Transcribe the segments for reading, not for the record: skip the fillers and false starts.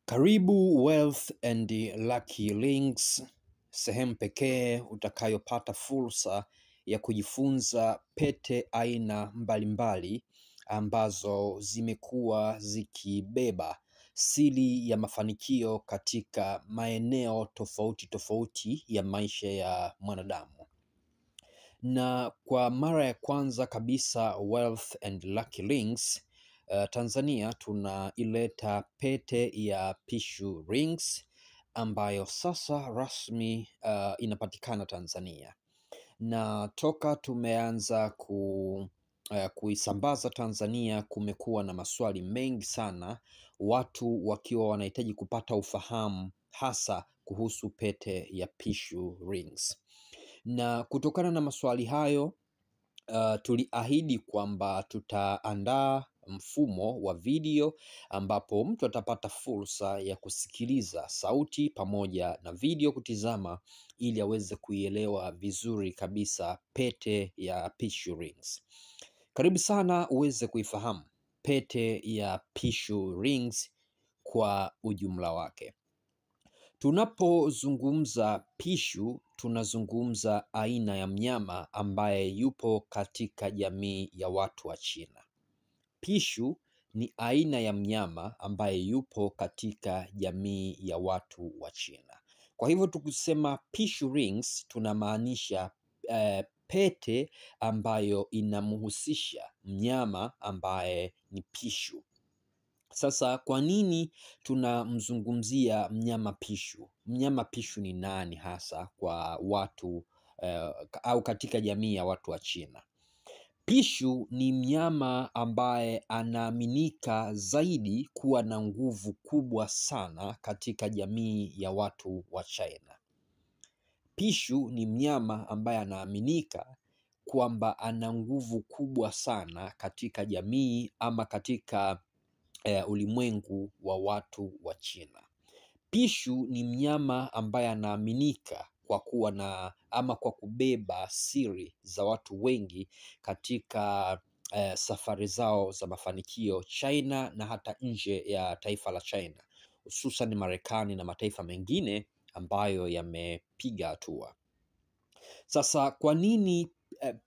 Karibu Wealth and Lucky Links, sehemu pekee utakayopata fursa ya kujifunza pete aina mbalimbali ambazo zimekuwa zikibeba siri ya mafanikio katika maeneo tofauti tofauti ya maisha ya mwanadamu. Na kwa mara ya kwanza kabisa Wealth and Lucky Links Tanzania tunaileta pete ya Pishu Rings ambayo sasa rasmi inapatikana Tanzania, na toka tumeanza kuisambaza Tanzania kumekuwa na maswali mengi sana, watu wakiwa wanahitaji kupata ufahamu hasa kuhusu pete ya Pishu Rings. Na kutokana na maswali hayo tuliahidi kwamba tutaandaa mfumo wa video ambapo mtu atapata fursa ya kusikiliza sauti pamoja na video kutizama, ili aweze kuielewa vizuri kabisa pete ya Pishu Rings. Karibu sana uweze kuifahamu pete ya Pishu Rings kwa ujumla wake. Tunapozungumza pishu, tunazungumza aina ya mnyama ambaye yupo katika jamii ya watu wa China. Pishu ni aina ya mnyama ambaye yupo katika jamii ya watu wa China. Kwa hivyo tukisema Pishu Rings tunamaanisha pete ambayo inamhusisha mnyama ambaye ni pishu. Sasa kwa nini tunamzungumzia mnyama pishu? Mnyama pishu ni nani hasa kwa watu au katika jamii ya watu wa China? Pishu ni mnyama ambaye anaaminika zaidi kuwa na nguvu kubwa sana katika jamii ya watu wa China. Pishu ni mnyama ambaye anaaminika kwamba ana nguvu kubwa sana katika jamii ama katika ulimwengu wa watu wa China. Pishu ni mnyama ambaye anaaminika kwa kuwa na ama kwa kubeba siri za watu wengi katika safari zao za mafanikio China na hata nje ya taifa la China, hususan Marekani na mataifa mengine ambayo yamepiga hatua. Sasa kwa nini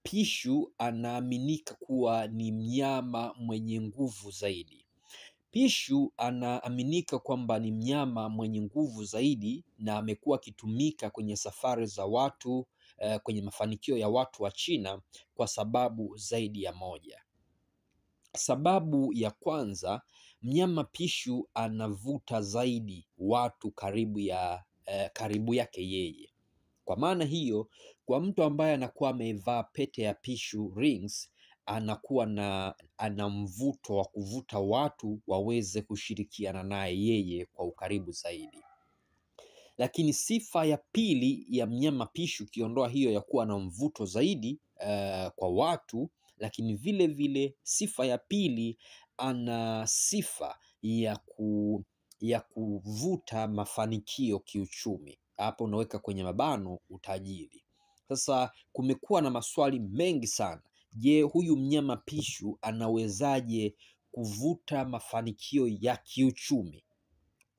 pishu anaaminika kuwa ni mnyama mwenye nguvu zaidi? Pishu anaaminika kwamba ni mnyama mwenye nguvu zaidi na amekuwa akitumika kwenye safari za watu kwenye mafanikio ya watu wa China kwa sababu zaidi ya moja. Sababu ya kwanza, mnyama pishu anavuta zaidi watu karibu yake yeye. Kwa maana hiyo, kwa mtu ambaye anakuwa amevaa pete ya Pishu Rings anakuwa ana mvuto wa kuvuta watu waweze kushirikiana naye yeye kwa ukaribu zaidi. Lakini sifa ya pili ya mnyama pishu, ukiondoa hiyo ya kuwa na mvuto zaidi kwa watu, lakini vile vile sifa ya pili, ana sifa ya kuvuta mafanikio kiuchumi. Hapo unaweka kwenye mabano utajiri. Sasa kumekuwa na maswali mengi sana. Je, huyu mnyama pishu anawezaje kuvuta mafanikio ya kiuchumi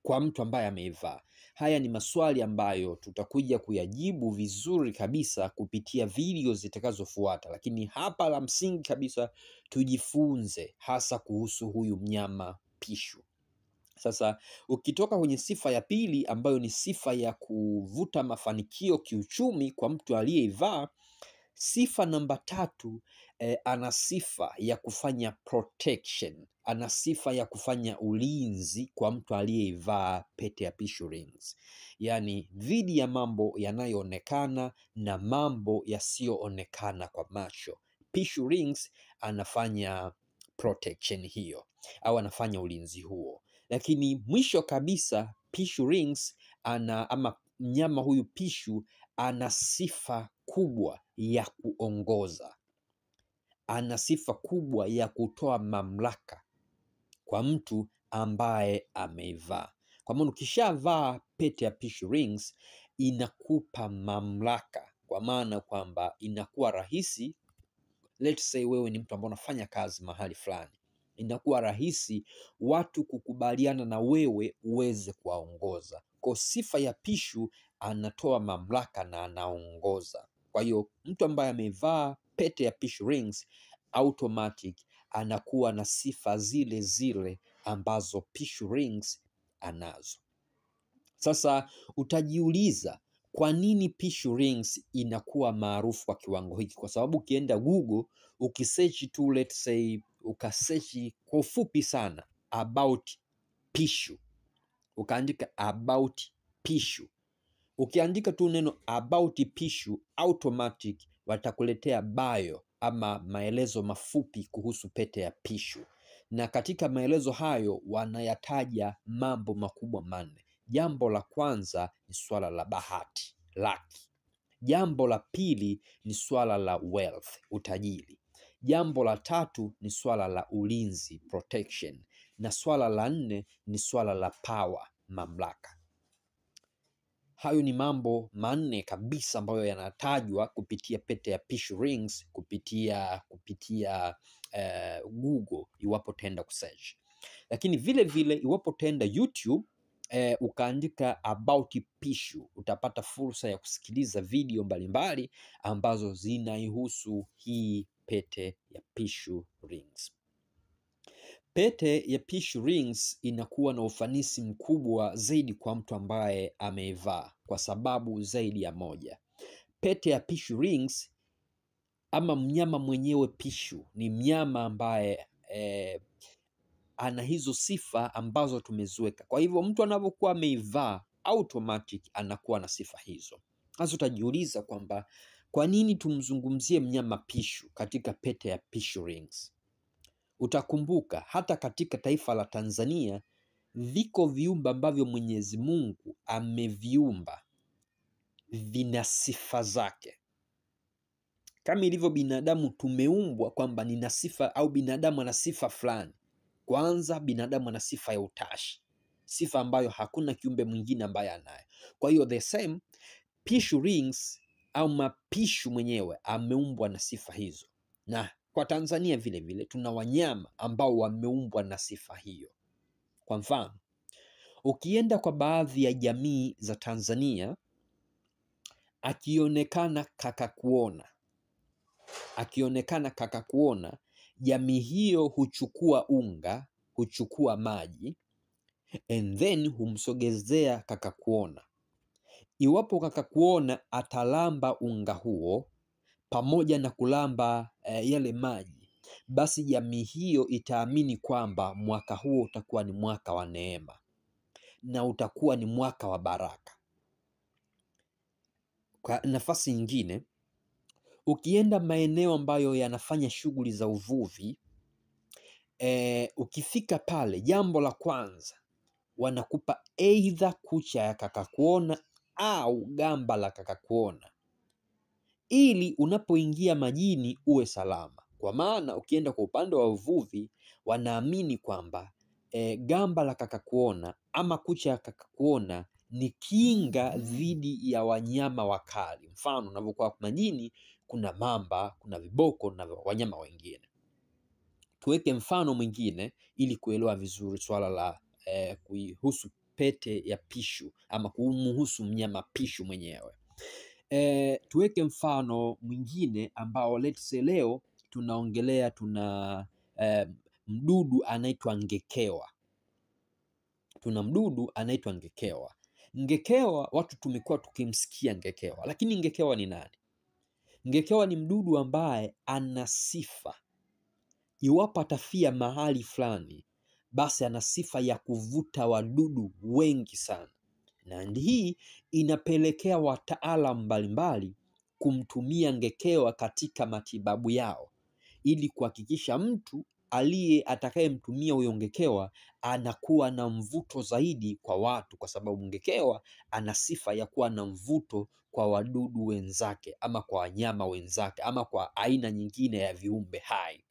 kwa mtu ambaye ameivaa? Haya ni maswali ambayo tutakuja kuyajibu vizuri kabisa kupitia video zitakazofuata, lakini hapa la msingi kabisa tujifunze hasa kuhusu huyu mnyama pishu. Sasa ukitoka kwenye sifa ya pili ambayo ni sifa ya kuvuta mafanikio kiuchumi kwa mtu aliyeivaa, sifa namba tatu, ana sifa ya kufanya protection, ana sifa ya kufanya ulinzi kwa mtu aliyeivaa pete ya Pishu Rings, yaani dhidi ya mambo yanayoonekana na mambo yasiyoonekana kwa macho. Pishu Rings anafanya protection hiyo au anafanya ulinzi huo. Lakini mwisho kabisa Pishu Rings ama mnyama huyu pishu ana sifa kubwa ya kuongoza, ana sifa kubwa ya kutoa mamlaka kwa mtu ambaye ameivaa. Kwa maana ukishavaa pete ya Pishu Rings inakupa mamlaka, kwa maana kwamba inakuwa rahisi, let's say wewe ni mtu ambaye unafanya kazi mahali fulani, inakuwa rahisi watu kukubaliana na wewe uweze kuwaongoza. Kwa sifa ya Pishu, anatoa mamlaka na anaongoza. Kwa hiyo mtu ambaye amevaa pete ya Pishu rings automatic anakuwa na sifa zile zile ambazo Pishu rings anazo. Sasa utajiuliza kwa nini Pishu rings inakuwa maarufu kwa kiwango hiki? Kwa sababu ukienda Google ukisearch tu, let's say ukasearch kwa ufupi sana about Pishu, ukaandika about Pishu, ukiandika tu neno about Pishu, automatic watakuletea bio ama maelezo mafupi kuhusu pete ya Pishu, na katika maelezo hayo wanayataja mambo makubwa manne. Jambo la kwanza ni swala la bahati, luck. Jambo la pili ni swala la wealth, utajiri. Jambo la tatu ni swala la ulinzi, protection, na swala la nne ni swala la power, mamlaka. Hayo ni mambo manne kabisa ambayo yanatajwa kupitia pete ya Pishu rings kupitia Google iwapo utaenda kusearch. Lakini vile vile iwapo utaenda YouTube ukaandika about Pishu, utapata fursa ya kusikiliza video mbalimbali ambazo zinaihusu hii pete ya Pishu rings. Pete ya Pishu rings inakuwa na ufanisi mkubwa zaidi kwa mtu ambaye ameivaa kwa sababu zaidi ya moja. Pete ya Pishu rings ama mnyama mwenyewe Pishu ni mnyama ambaye ana hizo sifa ambazo tumeziweka. Kwa hivyo mtu anapokuwa ameivaa automatic anakuwa na sifa hizo. Sasa utajiuliza kwamba kwa nini tumzungumzie mnyama Pishu katika pete ya Pishu rings? Utakumbuka hata katika taifa la Tanzania viko viumbe ambavyo Mwenyezi Mungu ameviumba vina sifa zake. Kama ilivyo binadamu tumeumbwa kwamba nina sifa au binadamu ana sifa fulani. Kwanza binadamu ana sifa ya utashi, sifa ambayo hakuna kiumbe mwingine ambaye anayo. Kwa hiyo the same Pishu rings au mapishu mwenyewe ameumbwa na sifa hizo, na kwa Tanzania vile vile tuna wanyama ambao wameumbwa na sifa hiyo. Kwa mfano, ukienda kwa baadhi ya jamii za Tanzania, akionekana kakakuona, jamii hiyo huchukua unga, huchukua maji and then humsogezea kakakuona. Iwapo kakakuona atalamba unga huo pamoja na kulamba yale maji, basi jamii hiyo itaamini kwamba mwaka huo utakuwa ni mwaka wa neema na utakuwa ni mwaka wa baraka. Kwa nafasi nyingine, ukienda maeneo ambayo yanafanya shughuli za uvuvi, ukifika pale, jambo la kwanza wanakupa aidha kucha ya kakakuona au gamba la kakakuona ili unapoingia majini uwe salama. Kwa maana ukienda kwa upande wa uvuvi wanaamini kwamba gamba la kakakuona ama kucha ya kakakuona ni kinga dhidi ya wanyama wakali. Mfano, unapokuwa majini kuna mamba, kuna viboko na wanyama wengine. Tuweke mfano mwingine ili kuelewa vizuri swala la kuihusu pete ya Pishu ama kumhusu mnyama Pishu mwenyewe. Tuweke mfano mwingine ambao let's say leo tunaongelea, tuna mdudu anaitwa ngekewa. Tuna mdudu anaitwa ngekewa. Ngekewa watu tumekuwa tukimsikia ngekewa, lakini ngekewa ni nani? Ngekewa ni mdudu ambaye ana sifa, iwapo atafia mahali fulani, basi ana sifa ya kuvuta wadudu wengi sana, na hii inapelekea wataalamu mbalimbali kumtumia ngekewa katika matibabu yao ili kuhakikisha mtu atakayemtumia huyo ngekewa anakuwa na mvuto zaidi kwa watu, kwa sababu ngekewa ana sifa ya kuwa na mvuto kwa wadudu wenzake ama kwa wanyama wenzake ama kwa aina nyingine ya viumbe hai.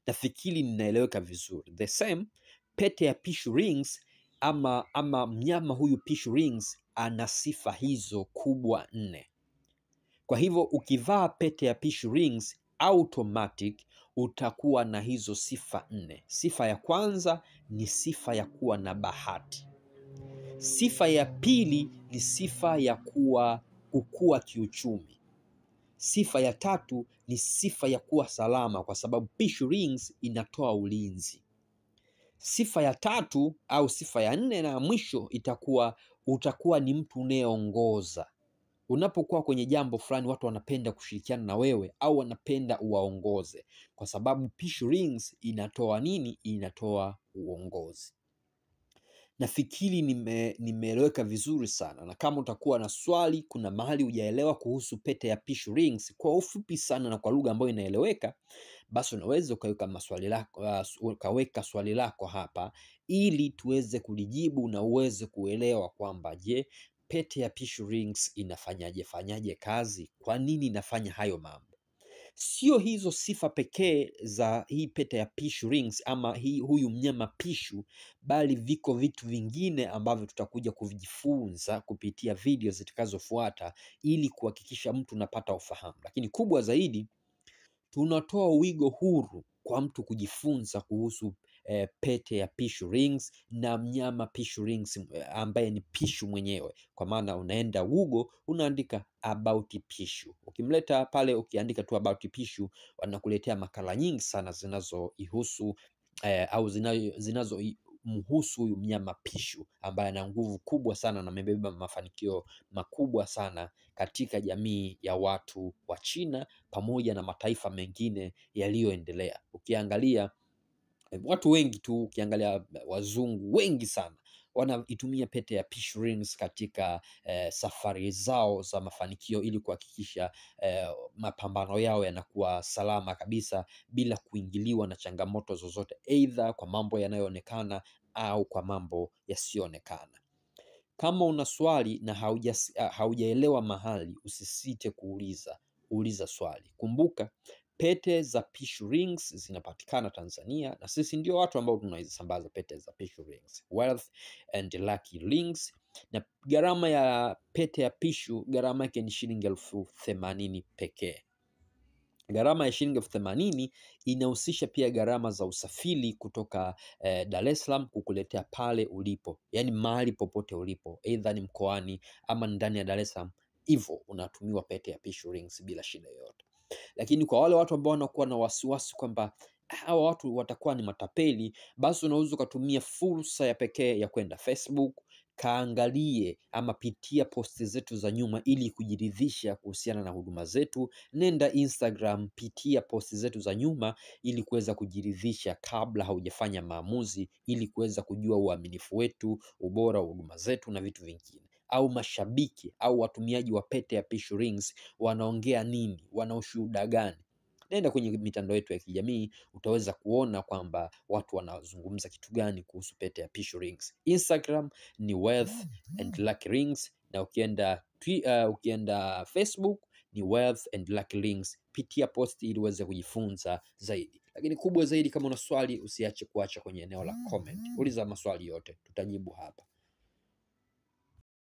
Nafikiri ninaeleweka vizuri. The same pete ya Pishu rings ama mnyama huyu Pishu rings ana sifa hizo kubwa 4. Kwa hivyo ukivaa pete ya Pishu rings automatic utakuwa na hizo sifa 4. Sifa ya kwanza ni sifa ya kuwa na bahati. Sifa ya pili ni sifa ya kukua kiuchumi. Sifa ya tatu ni sifa ya kuwa salama, kwa sababu Pishu Rings inatoa ulinzi. Sifa ya tatu au sifa ya 4 na mwisho utakuwa ni mtu unayeongoza. Unapokuwa kwenye jambo fulani, watu wanapenda kushirikiana na wewe au wanapenda uwaongoze, kwa sababu Pishu Rings inatoa nini? Inatoa uongozi. Nafikiri nimeeleweka vizuri sana, na kama utakuwa na swali, kuna mahali hujaelewa kuhusu pete ya Pishu Rings kwa ufupi sana na kwa lugha ambayo inaeleweka, basi unaweza ukaweka swali lako hapa ili tuweze kulijibu na uweze kuelewa kwamba je, pete ya Pishu Rings inafanyaje kazi? Kwa nini inafanya hayo mambo? Sio hizo sifa pekee za hii pete ya Pishu Rings ama huyu mnyama Pishu, bali viko vitu vingine ambavyo tutakuja kuvijifunza kupitia video zitakazofuata ili kuhakikisha mtu unapata ufahamu. Lakini kubwa zaidi, tunatoa wigo huru kwa mtu kujifunza kuhusu pete ya Pishu Rings na mnyama Pishu Rings ambaye ni Pishu mwenyewe. Kwa maana unaenda Google, unaandika about Pishu. Ukimleta pale, ukiandika tu about Pishu, wanakuletea makala nyingi sana zinazoihusu au zinazomhusu huyu mnyama Pishu ambaye ana nguvu kubwa sana na amebeba mafanikio makubwa sana katika jamii ya watu wa China pamoja na mataifa mengine yaliyoendelea. Ukiangalia watu wengi tu, ukiangalia wazungu wengi sana wanaitumia pete ya Pishu Rings katika safari zao za mafanikio ili kuhakikisha mapambano yao yanakuwa salama kabisa bila kuingiliwa na changamoto zozote, aidha kwa mambo yanayoonekana au kwa mambo yasiyoonekana. Kama una swali na haujaelewa mahali, usisite kuuliza swali. Kumbuka, pete za Pishu Rings zinapatikana Tanzania na sisi ndio watu ambao tunaisambaza pete za Pishu Rings, Wealth and Lucky Rings. Na gharama ya pete ya Pishu, gharama yake ni shilingi 80,000 pekee. Gharama ya shilingi 80,000 inahusisha pia gharama za usafiri kutoka Dar es Salaam kukuletea pale ulipo, yaani mahali popote ulipo, aidha ni mkoani ama ndani ya Dar es Salaam, hivyo unatumiwa pete ya Pishu Rings bila shida yoyote. Lakini kwa wale watu ambao wanakuwa na wasiwasi kwamba hawa watu watakuwa ni matapeli, basi unaweza ukatumia fursa ya pekee ya kwenda Facebook, kaangalie ama pitia posti zetu za nyuma ili kujiridhisha kuhusiana na huduma zetu. Nenda Instagram, pitia posti zetu za nyuma ili kuweza kujiridhisha kabla haujafanya maamuzi, ili kuweza kujua uaminifu wetu, ubora wa huduma zetu na vitu vingine. Au mashabiki au watumiaji wa pete ya Pishu Rings wanaongea nini, wana ushuhuda gani? Nenda kwenye mitandao yetu ya kijamii, utaweza kuona kwamba watu wanazungumza kitu gani kuhusu pete ya Pishu Rings. Instagram ni Wealth and Lucky Rings, na ukienda Facebook ni Wealth and Lucky Rings. Pitia posti ili uweze kujifunza zaidi. Lakini kubwa zaidi, kama una swali usiache kuacha kwenye eneo la comment. Uliza maswali yote, tutajibu hapa.